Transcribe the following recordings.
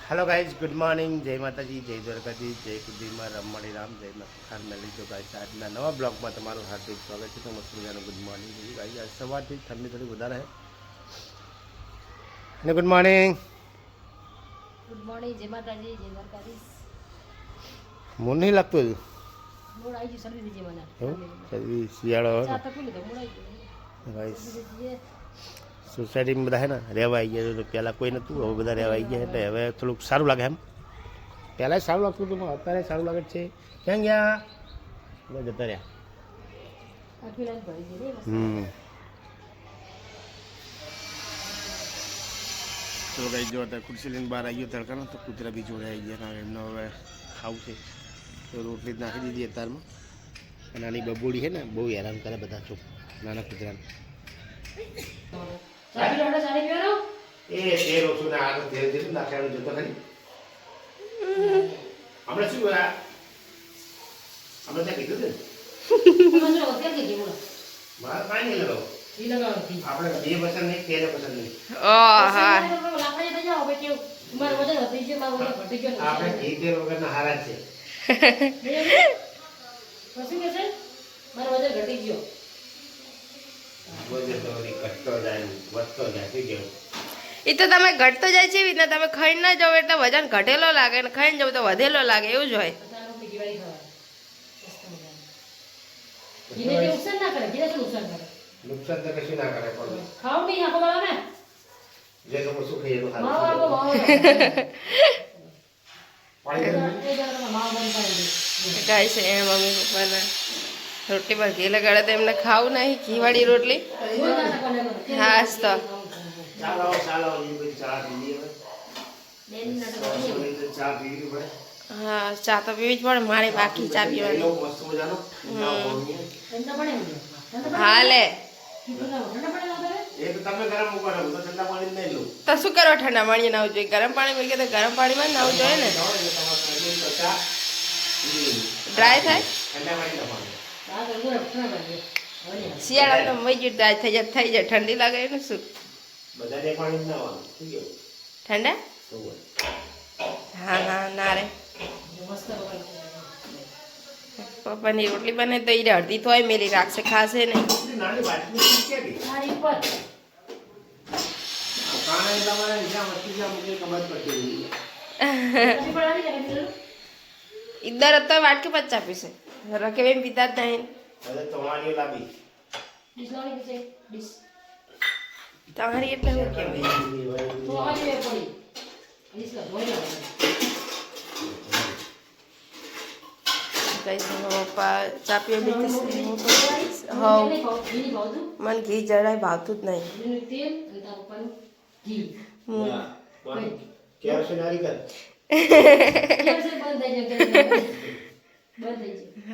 Hello guys good morning जय माता जी जय द्वारकाधी जय કુદીમાં રમણી રામ જય મખાન મેલી તો ગાઈસ આજના નવા બ્લોગમાં તમારું હાર્દિક સ્વાગત છે. તો મસ્ત મજાનું ગુડ મોર્નિંગ ગાઈસ. આજ સવારથી ઠંડી થોડી વધારે છે. ગુડ મોર્નિંગ જય માતાજી જય દ્વારકાધીશ. મૂળ નહીં લાગતું મૂળ આવી ગયું શરદી થઈ મને. શરદી શિયાળો ચા તો પી લીધો મૂળ આવી ગયું ગાઈસ. સોસાયટીમાં બધા હે ને રહેવા આવી ગયા. પહેલાં કોઈ નહોતું, હવે બધા રહેવા આવી ગયા એટલે હવે થોડુંક સારું લાગે. એમ પહેલાં સારું લાગતું હતું પણ અત્યારે સારું લાગે છે. ક્યાં ગયા બધા જતા રહ્યા. ચલો કઈ જો અત્યારે ખુરશી લઈને બહાર આવી ગયો તડકાનો, તો કૂતરા બી જોડે આવી ગયા. કારણ એમને હવે ખાવું છે તો રોટલી જ નાખી દીધી અત્યારમાં. અને આની બબોડી છે ને બહુ હેરાન કરે બધા ચોક નાના કૂતરાને. એ તેલ ઓછું ને આગળ તેલ જેટલું નાખ્યાનું જોતો ખરી. હમણાં શું ગયા હમણાં ત્યાં કીધું છે મારે કાંઈ નહીં લગાવો. આપણે બે પસંદ નહીં તેલ પસંદ નહીં. આપણે ઘી તેલ વગરના હારા છે. એ તો તમે ઘટતો જાય છે ને, તમે ખાઈ ના જાવ એટલે વજન ઘટેલો લાગે ને ખાઈને જાવ તો વધેલો લાગે, એવું જ હોય. નુકસાન તો કશું ના કરે પણ ખાવ નહીં આખો બરાબર ને જે લોકો શું ખાઈએ એનું માવો ખાવું. આપો માવો ગાય છે એ મમ્મી પપ્પાના રોટલી પર ઘી લગાડે તો એમને ખાવું નહીં, ઘીવાળી રોટલી. હા જ તો ચાલો ચાલો એ બધી ચા પીવી હવે. ચા પીવી પડે. હા, ચા તો પીવી જ પડે. મારે બાકી ચા પીવાની. મસ્ત મજાનો હાલે એ તો તમે ગરમ મૂકવાનો, હું તો ઠંડા પાણી નહીં લઉં. તો શું કરવા ઠંડા પાણી નાવું જોઈએ? ગરમ પાણી મૂકી તો ગરમ પાણીમાં જ નાવું જોઈએ ને, ડ્રાય થાય. ઠંડા પાણી નાખવાનું. શિયાળામાં તો મઈ ગયું ડ્રાય થઈ જાય ઠંડી લાગે એનું શું. બધાને પાણી જ નાખવાનું. શું કેવું? ઠંડા હા હા ના રે. પપ્પાની રોટલી બને તો એ અડધી તોય મેલી રાખશે, ખાશે નહીં. નાની બાટલી છે કે કાણે તમારે જ્યાં વસ્તુ જ્યાં મૂકી ખબર પડતી ઈદર હતો વાટકી પચ્ચા પીશે રકે એમ પીતા જ નહીં. હવે તમારી લાવી તમારી એટલે શું કહેવાય? પપ્પા ચા પીવા બીજી મને ઘી જરાય ભાવતું જ નહીં.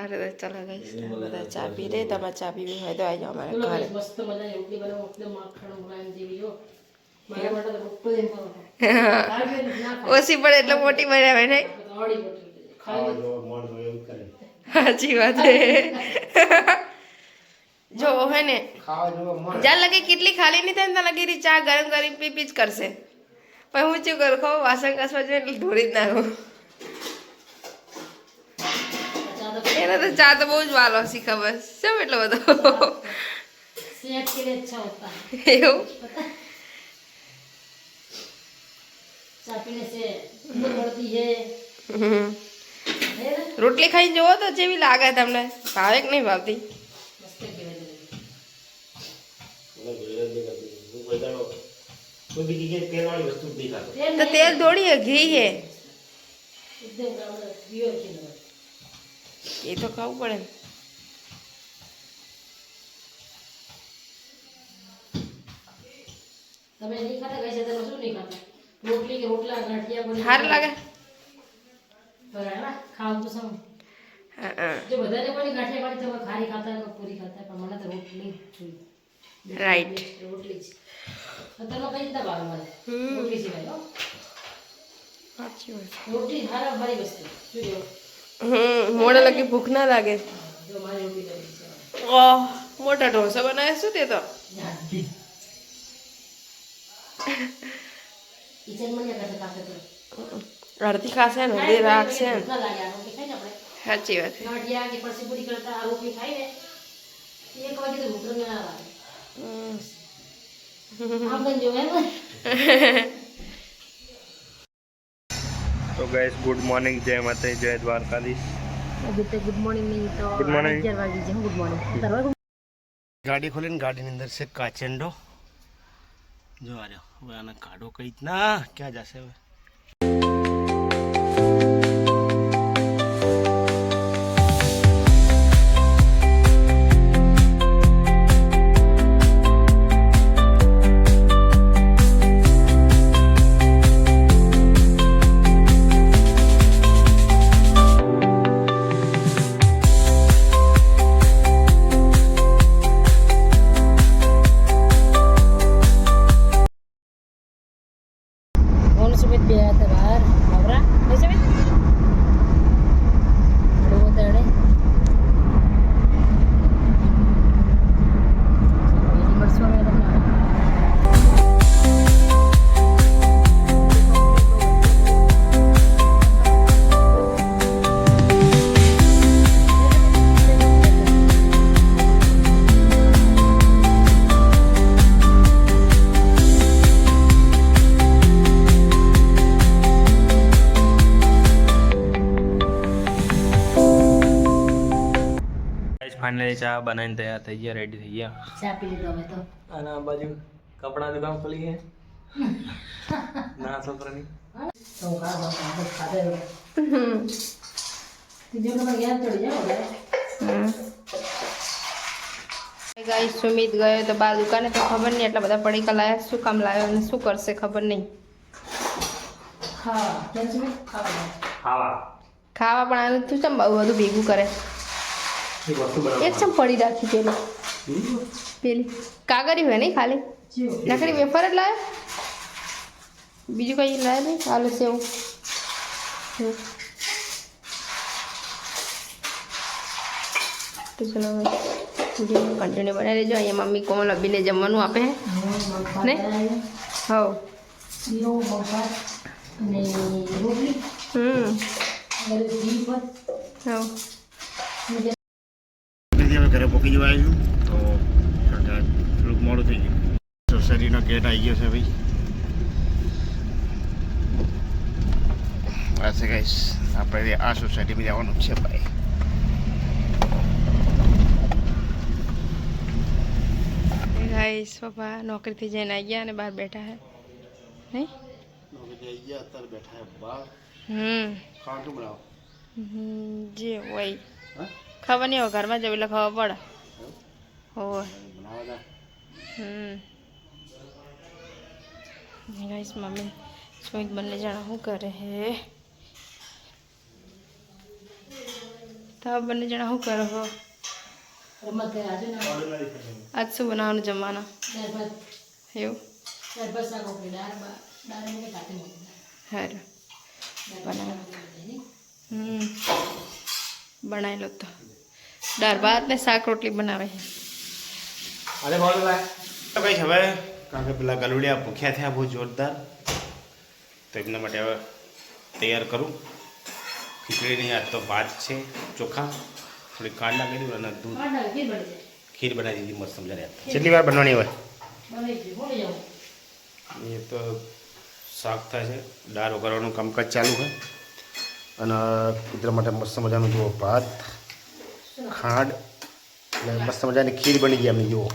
અરે ચલો ગઈશ બધા ચા પી રે. તમારે ચા પીવી હોય તો આવી જાઓ અમારા ઘરે. ઓછી પડે એટલે મોટી બનાવે નહીં. સાચી વાત છે. જો હે ને જ્યાં લગે કેટલી ખાલી નહીં થાય ને ત્યાં લગી ચા ગરમ કરી પી જ કરશે. પણ હું શું કરું ખબર? વાસણ ઘસવા જોઈએ એટલે ધોળી જ નાખું. એને તો ચા તો બહુ જ વાલો હશે ખબર શું એટલો બધો એવું. રોટલી ખાઈને જોવો તો જેવી લાગે તમને, ભાવે કે નહીં ભાવતી? તો તેલ દોડી ઘી હે એ તો ખાવું પડે ને. તમે નહીં ખાતા કઈ છે તમે શું નહીં ખાતા? રોટલી કે રોટલા ગાંઠિયા સારું લાગે. બરાબર ખાવ તો સમ જો બધાને કોઈ ગાંઠિયા પાડી તમે ખારી ખાતા કે પૂરી ખાતા, પણ મને તો રોટલી જોઈએ. રાઈટ રોટલી જ તમે કઈ રીતે ભાવે મને રોટલી સિવાય હો. સાચી વાત. રોટલી હારા ભારી વસ્તુ જોજો. મોડે લગી ભૂખ ના લાગે. જો મારી રોટલી કરી છે. ઓહ મોટા ઢોસા બનાવે શું તે તો. કિચન માં યા કરતા કાફે તો અડધી ખાશે ને અડધી રાખશે ને. ભૂખ ના લાગે આ રોટલી ખાઈને આપણે સાચી વાત છે. ગાંઠિયા કે પછી પૂરી કરતા આ રોટલી ખાઈને 1 વાગે તો ભૂખ ના લાગે. આપણે જો એમ તો ગાઈસ ગુડ મોર્નિંગ, જય માતાજી, જય દ્વારકાધીશ. ગુડ મોર્નિંગ નહીં તો Good morning. 11 વાગી જાય. Good morning. ગાડી ખોલીને ગાડીની અંદર છે કાચંડો. જો આ રહ્યો. હવે આને કાઢો કઈ રીતના, ક્યાં જશે હવે? Ono sumit biaya tebar, mabra, ini sumit. Aduh, tadi. Ini bersuara ada mana? Finally ચા બનાવીને તૈયાર થઈ ગયા, રેડી થઈ ગયા. Saya pilih dua itu. અને આ બાજુ કપડા દુકાન ખોલી છે ના છોકરાની. Tuh kalau ada. Tujuh nomor yang tadi ya, udah. Guys Sumit ગયો તો બાર દુકાને, તો ખબર નહીં એટલા બધા પડીકા લાયા, શું કામ લાવ્યો અને શું કરશે ખબર નહીં. હા, કેમ છે ખાવા? ખાવા પણ આનું તું ચમ બહુ બધું ભેગું કરે. એક ચમ પડી રાખી પેલી કાગરી હોય નહીં ખાલી નકરી વેફર જ લાવે, બીજું કઈ લાવે નહીં. હાલો સેવું તો ચલો વિડીયો કન્ટિન્યુ બનાવી લેજો. અહીંયા મમ્મી કોમલ અભીને જમવાનું આપે હે ને. હવ શીરો બફાર અને રોટલી અને ઘી પર હવ હવે ઘરે પહોંચી જવા આવ્યું તો થોડુંક મોડું થઈ ગયું. સોસાયટીનો ગેટ આવી ગયો છે ભાઈ. બસ ગાઈસ, આપણે આ સોસાયટીમાં જવાનું છે ભાઈ. ગાઈસ પપ્પા નોકરીથી જઈને આવી ગયા અને બહાર બેઠા હે નહીં. નોકરી આવી ગયા, અત્યારે બેઠા છે બહાર. ખાવાનું શું બનાવો? જે હોય હા, ખબર નહીં હોય, ઘરમાં જવું એટલે ખબર પડે. હોય બનાવવા ગાઈસ મમ્મી સુમિત બંને જણા શું કરે હે? તમે બંને જણા શું કરો હો? રમત આજે ના આજ શું બનાવવાનું જમવાના ત્યાર બાદ એવું? શાક ઓકે દાળ મેં કાઢી મૂકી. સારું બનાવ. બનાવી લો તો દાળ ભાત ને શાક રોટલી બનાવે છે. અરે બોલો ભાઈ. તો કઈ હવે કારણ કે પેલા ગલુડિયા ભૂખ્યા થયા બહુ જોરદાર, તો એમના માટે હવે તૈયાર કરું. ખીચડી નહીં, આજ તો ભાત છે, ચોખા, થોડી કાંડ નાખી દીધું અને દૂધ, ખીર બનાવી દીધી મસ્ત મજાની. કેટલી વાર બનવાની હોય? એ તો શાક થાય છે, દાળ વઘારવાનું કામકાજ ચાલુ છે અને કુતરા માટે મસ્ત મજાનું જુઓ ભાત, ખાંડ અને મસ્ત મજાની ખીર બની ગઈ એમની જુઓ.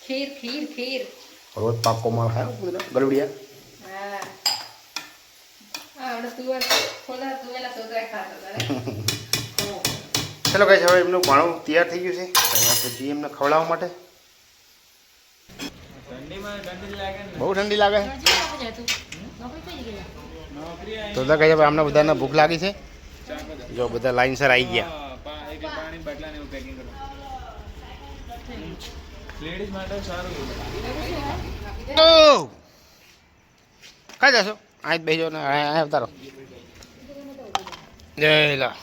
ખીર ખીર ખીર રોજ પાકો માલ ખાય ગલુડિયા. હા આપણે તુવેર ખોલા તુવેલા સોતરા ખાતા હતા. ચલો કઈ હવે એમનું ભાણું તૈયાર થઈ ગયું છે, આપણે જઈએ એમને ખવડાવવા માટે. બહુ ઠંડી લાગે તો કઈ હવે આમને બધાને ભૂખ લાગી છે. જો બધા લાઈનસર આવી ગયા. કઈ જશો? આ જ બેસજો ને અહીંયા અવતારો. જય લા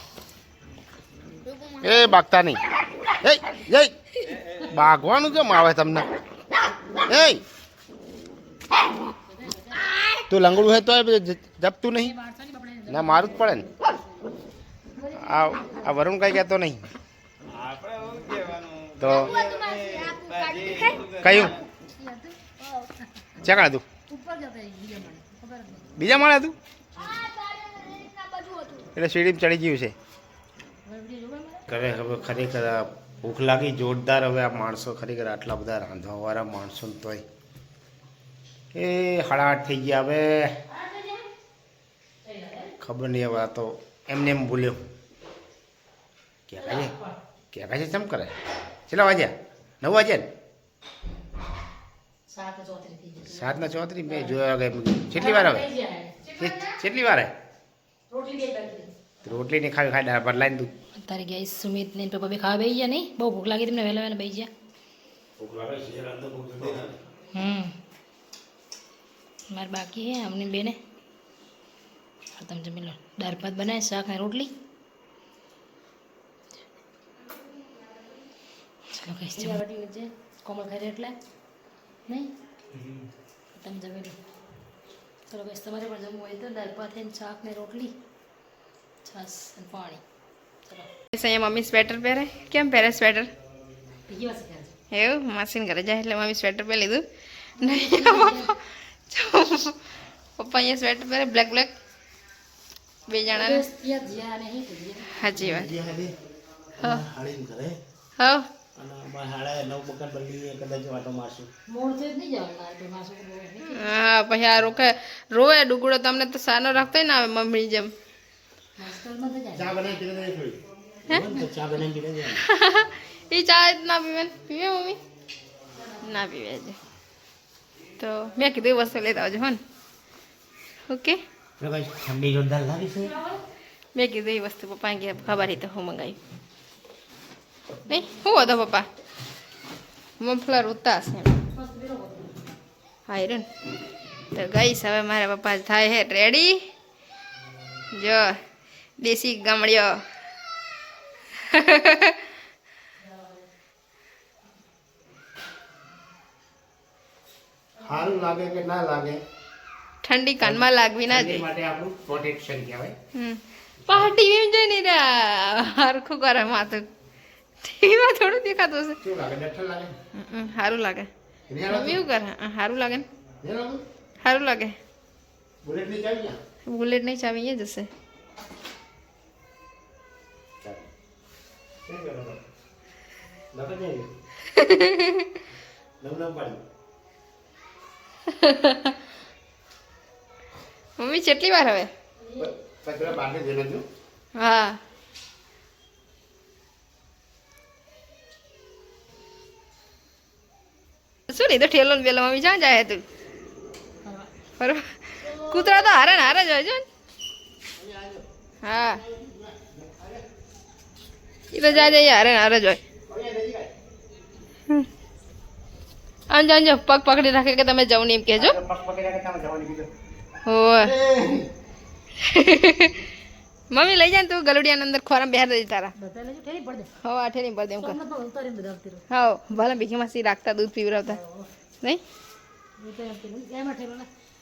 એ બાગતા નહીં. એ જય બાગવાનું કેમ આવે તમને? એ તું લંગડું હોય તો જપતું નહીં ના મારું જ પડે ને આ વરુણ કઈ કહેતો નહીં તો કયું ચેકડા તું બીજા માળે હતું એટલે સીડીમાં ચડી ગયું છે કરે હવે ખરેખર ભૂખ લાગી જોરદાર હવે આ માણસો ખરેખર આટલા બધા રાંધવાવાળા માણસો તોય એ 8:30 થઈ ગયા હવે ખબર નહીં હવે આ તો એમને એમ ભૂલ્યો ક્યાં છે ચમ કરે કેટલા વાગ્યા 9 વાગ્યા ને 7:34 મેં જોયા કેટલી વાર આવે કેટલી વાર રોટલી ને ખાવી ખાઈ દાળ ભાત લાવીને તું અત્યારે ગયા સુમિત ને પપ્પા બી ખાવા બેસી ગયા નહીં બહુ ભૂખ લાગી તમને વહેલા વહેલા બેસી ગયા મારે બાકી હે અમને બેને તમે જમી લો દાળ ભાત બનાવે શાક ને રોટલી ચલો કઈ કોમળ ખાઈ એટલે નહીં તમે જમી લો ચલો કઈ તમારે પણ જમવું હોય તો દાળ ભાત ને શાક ને રોટલી છાશ અને પાણી ચલો અહીંયા મમ્મી સ્વેટર પહેરે કેમ પહેરે સ્વેટર બીજી વાત શીખે એવું માસીને ઘરે જાય એટલે મમ્મી સ્વેટર પહેરી લીધું નહીં પપ્પા અહીંયા સ્વેટર પહેરે બ્લેક બે જણાને સાચી વાત હા હા પછી આ રોવે ડુગડો તમને તો સાનો રાખતો ના આવે મમ્મી જેમ એ ચા ના પીવે મમ્મી ના પીવે છે તો મેં કીધું વસ્તુ લેતા આવજો હો ને ઓકે ઠંડી જોરદાર લાગી છે મેં કીધું એ વસ્તુ પપ્પાને કે ખબર તો હું મંગાવ્યું નહીં શું હતો પપ્પા મફલર ઉતાસ એમ હા રે તો ગઈશ હવે મારા પપ્પા થાય હે રેડી જો દેશી ગામડિયો સારું લાગે કે ના લાગે ઠંડી કાનમાં લાગવી ના જોઈએ માટે આપણું પ્રોટેક્શન કહેવાય પા ટીવી જોઈ નહીં રહ્યા હરખું કરે માથું ટીવીમાં થોડું દેખાતું હશે શું લાગે ડઠ્ઠર લાગે સારું લાગે મમ્મી શું કરે સારું લાગે ને સારું લાગે બુલેટ ની ચાવી ક્યાં બુલેટ નહીં ચાવી એ જશે મમ્મી કેટલી વાર હવે હા શું નહીં તો ઠેલો ને પેલો મમ્મી જ્યાં જાય તું બરોબર કૂતરા તો હારે ને હારે જ હોય છે ને હા એ તો જાય જાય હારે ને હારે જ હોય અંજો અંજો પગ પકડી રાખે કે તમે જવું નહીં એમ કહેજો હોય મમ્મી લઈ જાય ને તું ગલુડિયાની અંદર ખોરામાં બેહાર દે તારા હો આઠે નહીં પડે એમ કર હા ભલે ભીખીમાં સી રાખતા દૂધ પીવડાવતા નહીં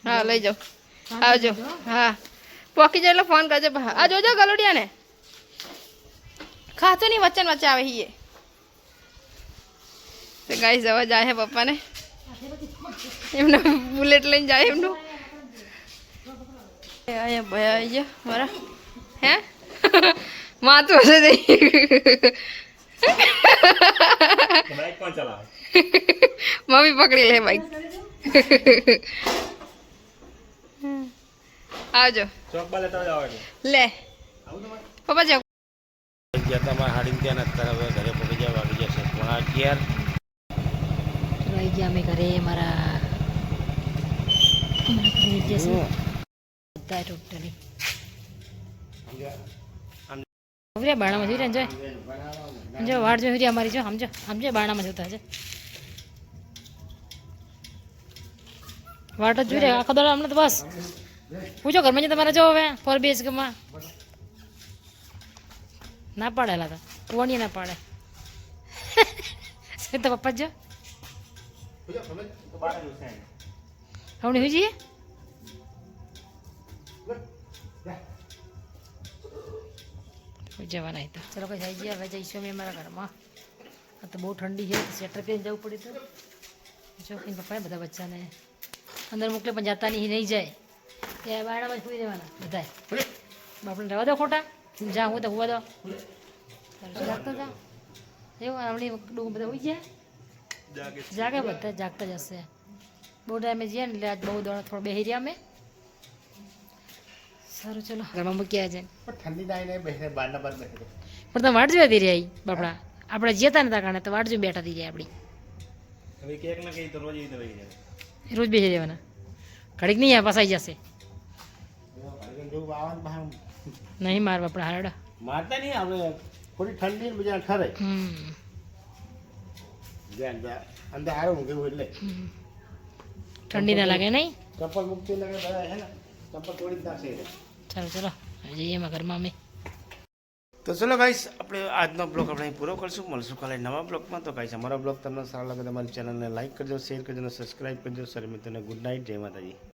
હા લઈ જાઓ આવજો હા પોકી જાય એટલે ફોન કરજો આ જોજો ગલુડિયાને ખાતું નહીં વચ્ચે વચ્ચે આવે હીએ તો ગાઈ જવા જાય હે પપ્પાને એમને બુલેટ લઈને જાય એમનું અહીંયા ભયા આવી ગયા મારા હે માથું હશે મમ્મી પકડી લે બાઈક આવજો લે પપ્પા જાઓ તમારે હાડીને ત્યાં અત્યારે હવે ઘરે પહોંચી જાય વાગી જશે 11:30 આવી ગયા અમે ઘરે મારા ટોટલી બાણામાં જોઈ રહ્યા જો વાડ જોઈ રહ્યા અમારી જો સમજો સમજો બાણામાં જોતા છે વાટ જ જોઈ રહ્યા આખો દાડો અમને તો બસ પૂછો ઘરમાં તમારે જો હવે 4 BHKમાં ના પાડેલા તો કોણી ના પાડે તો પપ્પા જો હવે હું જઈએ જવાના હતા. ચલો કઈ થઈ ગયા, હવે જઈશું અમે અમારા ઘરમાં. આ તો બહુ ઠંડી છે, સ્વેટર પહેરીને જવું પડે તો જો કે પપ્પાએ બધા બચ્ચાને અંદર મોકલે પણ જતા નહીં જાય ત્યાં બારણામાં જ સુઈ રહેવાના બધાય. બાપને રહેવા દો ખોટા, જ્યાં હું તો હોવા દો. જાગતો જા એવું હમણાં ડું બધા હોઈ ગયા, જાગે બધા જાગતા જ હશે. બહુ ટાઈમે જઈએ ને એટલે આજ બહુ દોડ થોડો બેસી રહ્યા અમે. સારું ચલો ઘરમાં મૂક્યા છે પણ ઠંડી ના આવીને બેસે બારના બાર બેસે પણ તમે વાટ જોઈ રહી બાપડા. આપણે જતા નતા કારણે તો વાટ જોઈ બેઠા થઈ જાય આપણી. હવે કેક ના કઈ તો રોજ એ તો રહી જાય. રોજ બેસી રહેવાના, ઘડીક નહીં આ પસાઈ જશે. જેવું આવવાનું બહાર નહીં માર બાપડા હારડા. મારતા નહીં આપણે થોડી ઠંડી ને બીજા ઠરે અંદર આવ્યું કેવું એટલે ઠંડી ના લાગે નહીં. ચપ્પલ મૂકતી લાગે બધા હે ને ચપ્પલ તોડી જ નાખશે એટલે. ચાલો ચલો જઈએ એમાં ઘરમાં અમે. તો ચલો ગાઈસ આપણે આજનો બ્લોગ આપણે અહીં પૂરો કરશું. મળશું કાલે નવા બ્લોગમાં. તો ગાઈસ અમારો બ્લોગ તમને સારો લાગે તો અમારી ચેનલને લાઈક કરજો, શેર કરજો અને સબસ્ક્રાઈબ કરજો. સર મિત્રોને ગુડ નાઇટ, જય માતાજી.